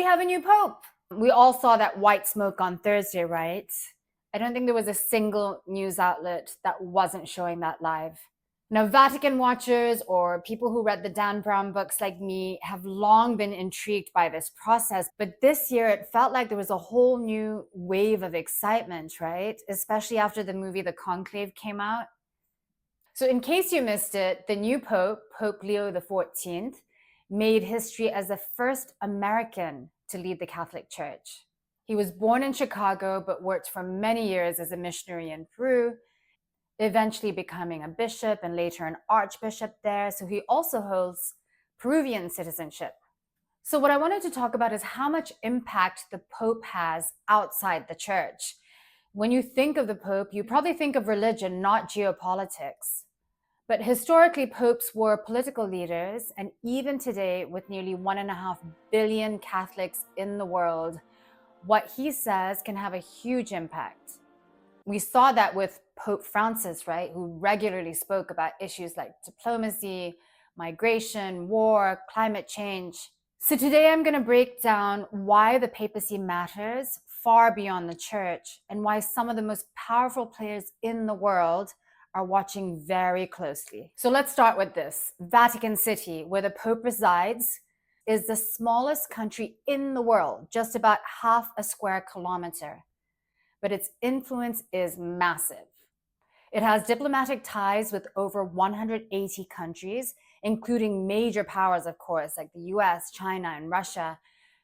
have a new pope. We all saw that white smoke on Thursday, right? I don't think there was a single news outlet that wasn't showing that live. Now, Vatican watchers or people who read the Dan Brown books like me have long been intrigued by this process, but this year it felt like there was a whole new wave of excitement, right? Especially after the movie The Conclave came out. So in case you missed it, the new Pope, Pope Leo XIV, made history as the first American to lead the Catholic Church. He was born in Chicago, but worked for many years as a missionary in Peru, eventually becoming a bishop and later an archbishop there. So he also holds Peruvian citizenship. So what I wanted to talk about is how much impact the Pope has outside the church. When you think of the Pope, you probably think of religion, not geopolitics. But historically, popes were political leaders, and even today, with nearly 1.5 billion Catholics in the world, what he says can have a huge impact. We saw that with Pope Francis, right, who regularly spoke about issues like diplomacy, migration, war, climate change. So today I'm going to break down why the papacy matters far beyond the church and why some of the most powerful players in the world are watching very closely. So let's start with this. Vatican City, where the Pope resides, is the smallest country in the world, just about half a square kilometer. But its influence is massive. It has diplomatic ties with over 180 countries, including major powers, of course, like the US, China, and Russia.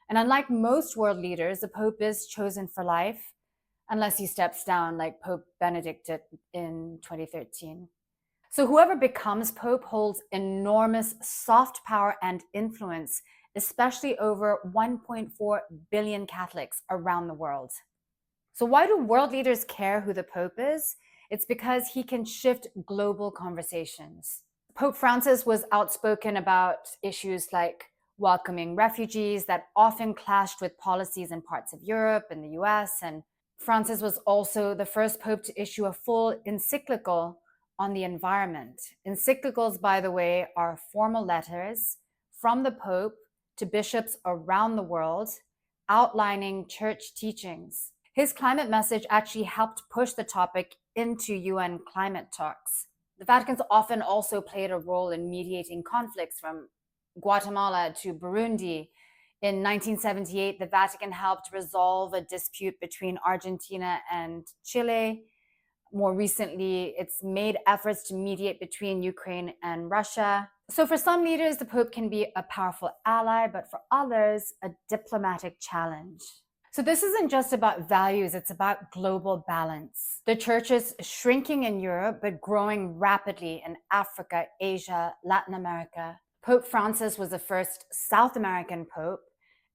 And unlike most world leaders, the Pope is chosen for life, unless he steps down like Pope Benedict did in 2013. So whoever becomes Pope holds enormous soft power and influence, especially over 1.4 billion Catholics around the world. So why do world leaders care who the Pope is? It's because he can shift global conversations. Pope Francis was outspoken about issues like welcoming refugees that often clashed with policies in parts of Europe and the US, and Francis was also the first pope to issue a full encyclical on the environment. Encyclicals, by the way, are formal letters from the Pope to bishops around the world outlining church teachings. His climate message actually helped push the topic into UN climate talks. The Vatican's often also played a role in mediating conflicts from Guatemala to Burundi. In 1978, the Vatican helped resolve a dispute between Argentina and Chile. More recently, it's made efforts to mediate between Ukraine and Russia. So for some leaders, the Pope can be a powerful ally, but for others, a diplomatic challenge. So this isn't just about values, it's about global balance. The church is shrinking in Europe, but growing rapidly in Africa, Asia, Latin America. Pope Francis was the first South American Pope,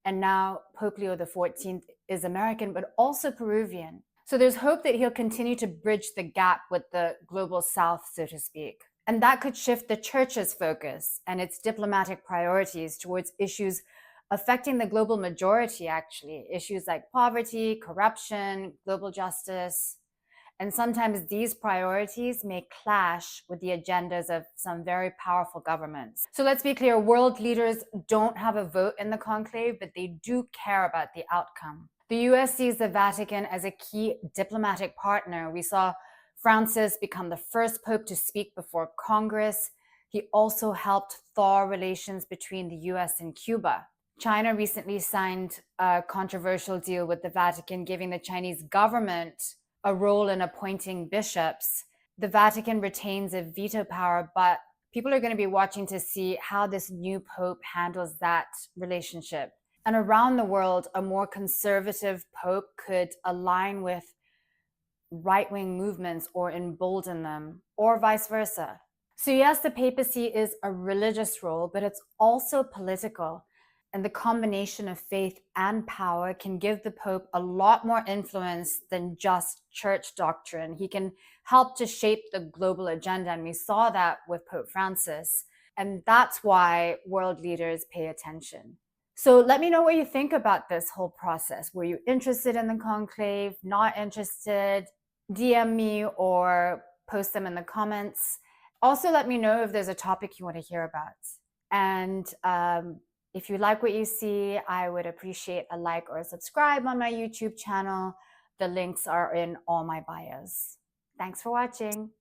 and now Pope Leo XIV is American, but also Peruvian. So there's hope that he'll continue to bridge the gap with the global South, so to speak. And that could shift the church's focus and its diplomatic priorities towards issues affecting the global majority, actually. Issues like poverty, corruption, global justice. And sometimes these priorities may clash with the agendas of some very powerful governments. So let's be clear, world leaders don't have a vote in the conclave, but they do care about the outcome. The US sees the Vatican as a key diplomatic partner. We saw Francis become the first pope to speak before Congress. He also helped thaw relations between the US and Cuba. China recently signed a controversial deal with the Vatican, giving the Chinese government a role in appointing bishops. The Vatican retains a veto power, but people are going to be watching to see how this new pope handles that relationship. And around the world, a more conservative pope could align with right-wing movements or embolden them, or vice versa. So yes, the papacy is a religious role, but it's also political. And the combination of faith and power can give the Pope a lot more influence than just church doctrine. He can help to shape the global agenda, and we saw that with Pope Francis. And that's why world leaders pay attention. So let me know what you think about this whole process. Were you interested in the conclave, not interested? DM me or post them in the comments. Also, let me know if there's a topic you want to hear about. And If you like what you see, I would appreciate a like or a subscribe on my YouTube channel. The links are in all my bios. Thanks for watching.